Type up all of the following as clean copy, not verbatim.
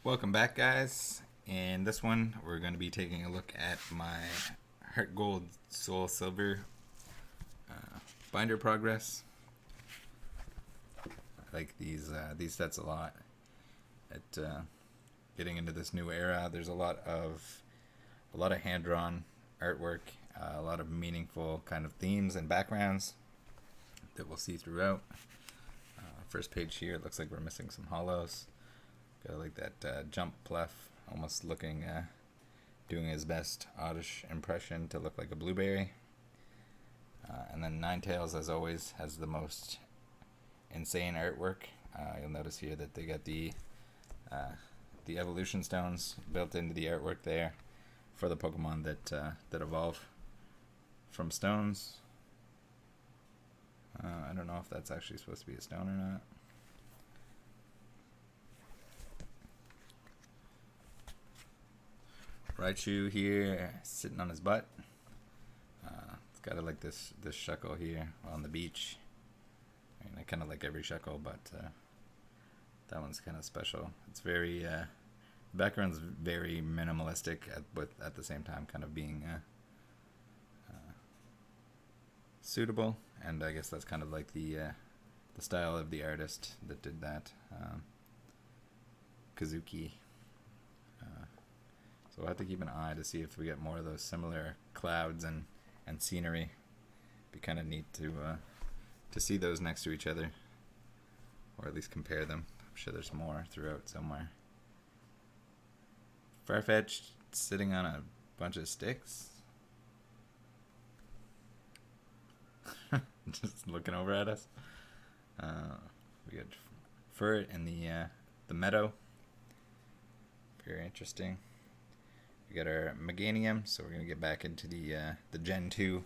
Welcome back, guys. In this one, we're going to be taking a look at my HeartGold SoulSilver binder progress. I like these sets a lot. At getting into this new era, there's a lot of hand-drawn artwork, a lot of meaningful kind of themes and backgrounds that we'll see throughout. First page here, it looks like we're missing some hollows. Got like that jump pluff, almost looking, doing his best oddish impression to look like a blueberry. And then Ninetales, as always, has the most insane artwork. You'll notice here that they got the evolution stones built into the artwork there for the Pokemon that evolve from stones. I don't know if that's actually supposed to be a stone or not. Raichu here, sitting on his butt. It's got like this shuckle here on the beach. I mean, I kind of like every shuckle, but that one's kind of special. It's very, the background's very minimalistic, but at the same time kind of being suitable. And I guess that's kind of like the style of the artist that did that, Kazuki. So we'll have to keep an eye to see if we get more of those similar clouds and scenery. Be kind of neat to see those next to each other, or at least compare them. I'm sure there's more throughout somewhere. Farfetch'd sitting on a bunch of sticks. Just looking over at us. We got Fur in the meadow. Very interesting. We got our Meganium, so we're gonna get back into the Gen 2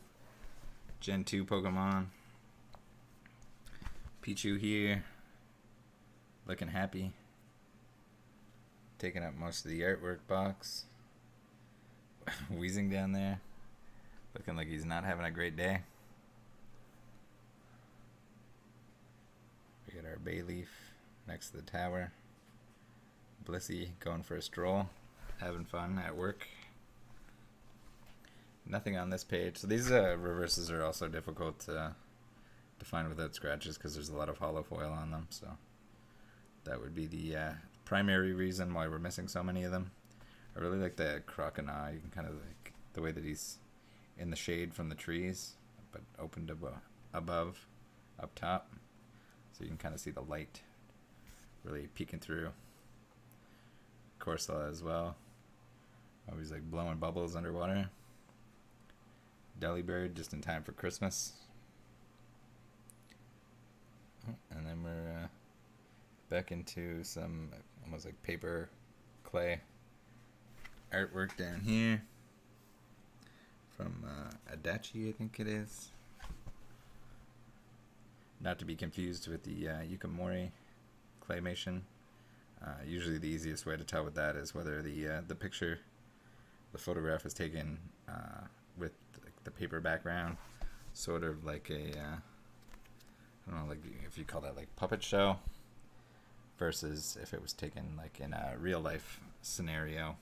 Pokemon. Pichu here, looking happy, taking up most of the artwork box. Wheezing down there, looking like he's not having a great day. We got our Bayleaf next to the tower. Blissey going for a stroll, having fun at work. Nothing on this page. So these reverses are also difficult to find without scratches because there's a lot of hollow foil on them. So that would be the primary reason why we're missing so many of them. I really like the Crocodile. You can kind of like the way that he's in the shade from the trees, but opened above, up top. So you can kind of see the light really peeking through. Corsola as well. Always like blowing bubbles underwater. Delibird just in time for Christmas. And then we're back into some almost like paper clay artwork down here from Adachi, I think it is. Not to be confused with the Yukamori claymation. Usually the easiest way to tell with that is whether the picture, the photograph is taken with like the paper background, sort of like a, I don't know, like if you call that like puppet show, versus if it was taken like in a real life scenario,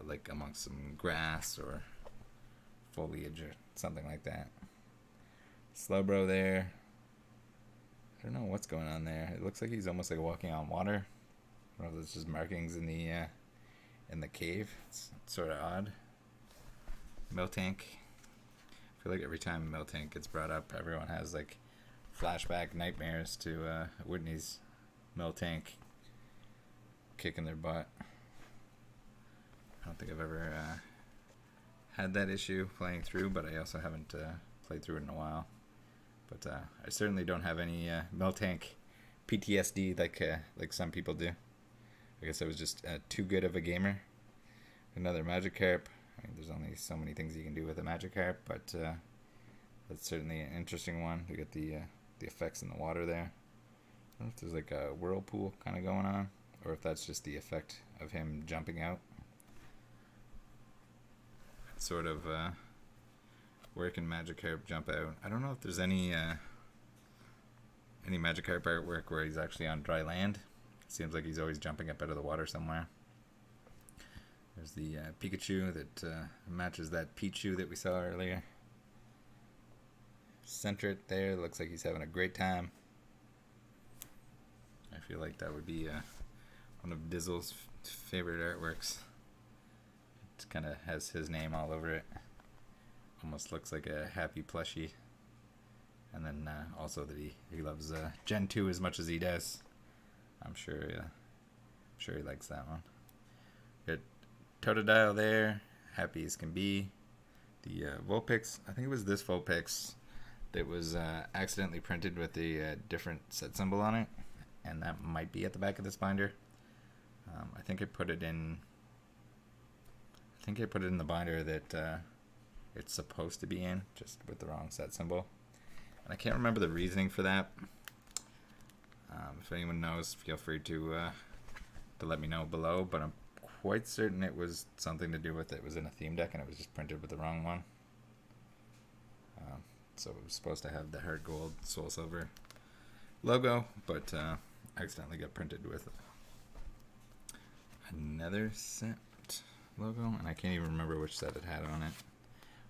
like amongst some grass or foliage or something like that. Slowbro there. I don't know what's going on there. It looks like he's almost like walking on water. I don't know if it's just markings in the cave. It's sort of odd. Miltank. I feel like every time Miltank gets brought up, everyone has like flashback nightmares to Whitney's Miltank kicking their butt. I don't think I've ever had that issue playing through, but I also haven't played through it in a while. But I certainly don't have any Miltank PTSD like some people do. I guess I was just too good of a gamer. Another Magikarp. I mean, there's only so many things you can do with a Magikarp, but that's certainly an interesting one. We got the effects in the water there. I don't know if there's like a whirlpool kind of going on, or if that's just the effect of him jumping out. It's sort of where can Magikarp jump out? I don't know if there's any Magikarp artwork where he's actually on dry land. Seems like he's always jumping up out of the water somewhere. There's the Pikachu that matches that Pichu that we saw earlier. Center it there. Looks like he's having a great time. I feel like that would be one of Dizzle's favorite artworks. It kind of has his name all over it. Almost looks like a happy plushie. And then also that he loves Gen 2 as much as he does. I'm sure he likes that one. Got Totodile there, happy as can be. The Vulpix, I think it was this Vulpix that was accidentally printed with a different set symbol on it, and that might be at the back of this binder. I think I put it in the binder that it's supposed to be in, just with the wrong set symbol. And I can't remember the reasoning for that. If anyone knows, feel free to let me know below, but I'm quite certain it was something to do with it was in a theme deck and it was just printed with the wrong one. So it was supposed to have the HeartGold SoulSilver logo, but accidentally got printed with another set logo, and I can't even remember which set it had on it.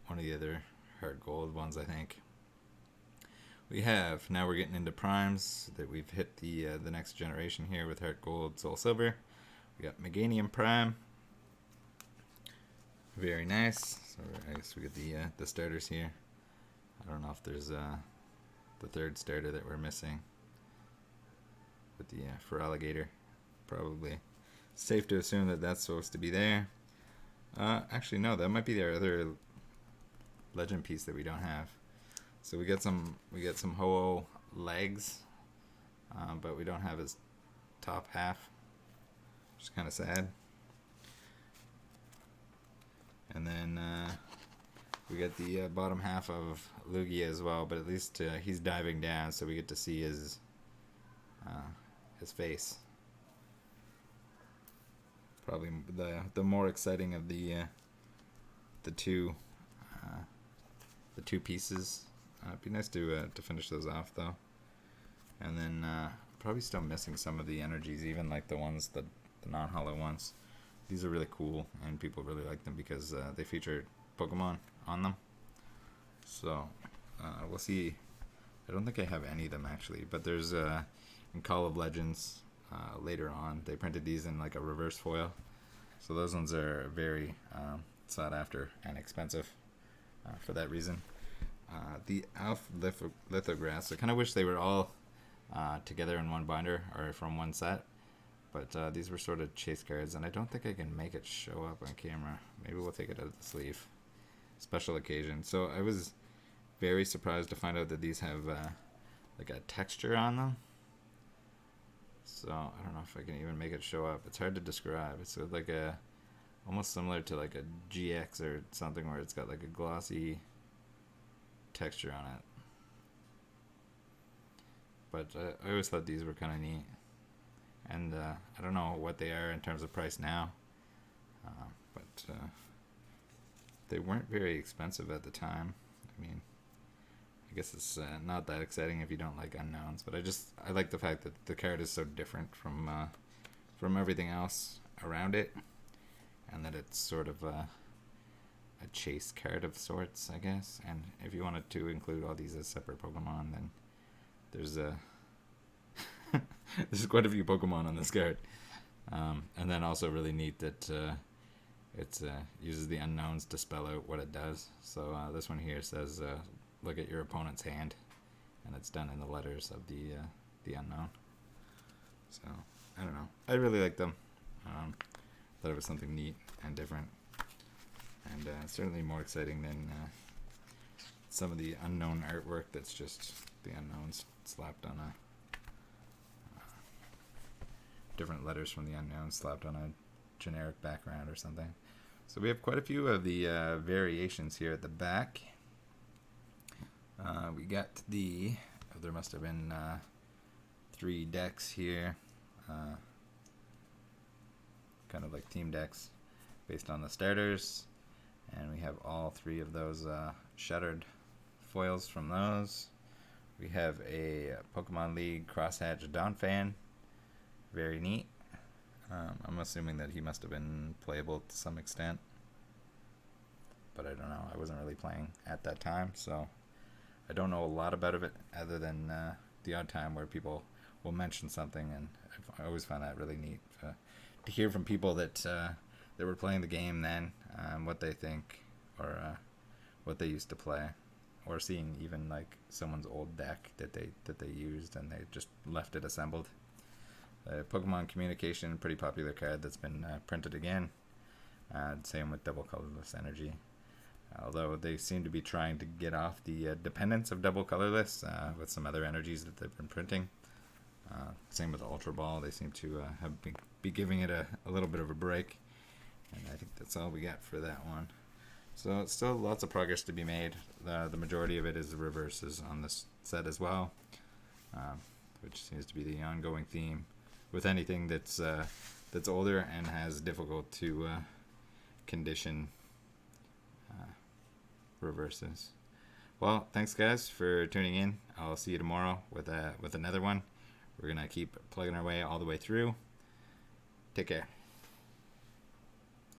One of the other HeartGold ones, I think. Now we're getting into primes that we've hit the next generation here with HeartGold SoulSilver. We got Meganium Prime. Very nice. So I guess we get the starters here. I don't know if there's the third starter that we're missing. But the for Alligator, probably. Safe to assume that that's supposed to be there. Actually, no, that might be their other legend piece that we don't have. So we get some Ho-Oh legs, but we don't have his top half, which is kind of sad. And then we get the bottom half of Lugia as well, but at least he's diving down, so we get to see his face. Probably the more exciting of the two pieces. It'd be nice to finish those off though. And then probably still missing some of the energies, even like the non-hollow ones. These are really cool, and people really like them because they feature Pokemon on them. So we'll see. I don't think I have any of them actually, but there's in Call of Legends later on they printed these in like a reverse foil. So those ones are very sought after and expensive for that reason. The Alf lithographs, I kind of wish they were all together in one binder or from one set, but these were sort of chase cards, and I don't think I can make it show up on camera. Maybe we'll take it out of the sleeve. Special occasion. So I was very surprised to find out that these have like a texture on them. So I don't know if I can even make it show up. It's hard to describe. It's like almost similar to like a GX or something, where it's got like a glossy texture on it. But I always thought these were kind of neat, and I don't know what they are in terms of price now, but they weren't very expensive at the time. I mean, I guess it's not that exciting if you don't like unknowns, but I like the fact that the card is so different from everything else around it, and that it's sort of a chase card of sorts, I guess. And if you wanted to include all these as separate Pokemon, then there's there's quite a few Pokemon on this card. And then also really neat that it uses the unknowns to spell out what it does. So this one here says, look at your opponent's hand, and it's done in the letters of the unknown. So I don't know, I really like them. Thought it was something neat and different, and certainly more exciting than some of the unknown artwork that's just the unknowns slapped on a different letters from the unknown slapped on a generic background or something. So we have quite a few of the variations here at the back. We got there must have been 3 decks here, kind of like team decks based on the starters, and we have all 3 of those shattered foils from those. We have a Pokemon League Crosshatch Donphan, Very neat. I'm assuming that he must have been playable to some extent, but I don't know. I wasn't really playing at that time, so I don't know a lot about it other than the odd time where people will mention something, and I always find that really neat to hear from people that were playing the game then, what they think, or what they used to play, or seeing even like someone's old deck that they used and they just left it assembled. Pokemon Communication, pretty popular card that's been printed again. Same with Double Colorless Energy. Although they seem to be trying to get off the dependence of Double Colorless with some other energies that they've been printing. Same with Ultra Ball. They seem to be giving it a little bit of a break. And I think that's all we got for that one. So it's still lots of progress to be made. The majority of it is the reverses on this set as well, which seems to be the ongoing theme with anything that's older and has difficult to condition reverses. Well, thanks guys for tuning in. I'll see you tomorrow with another one. We're gonna keep plugging our way all the way through. Take care.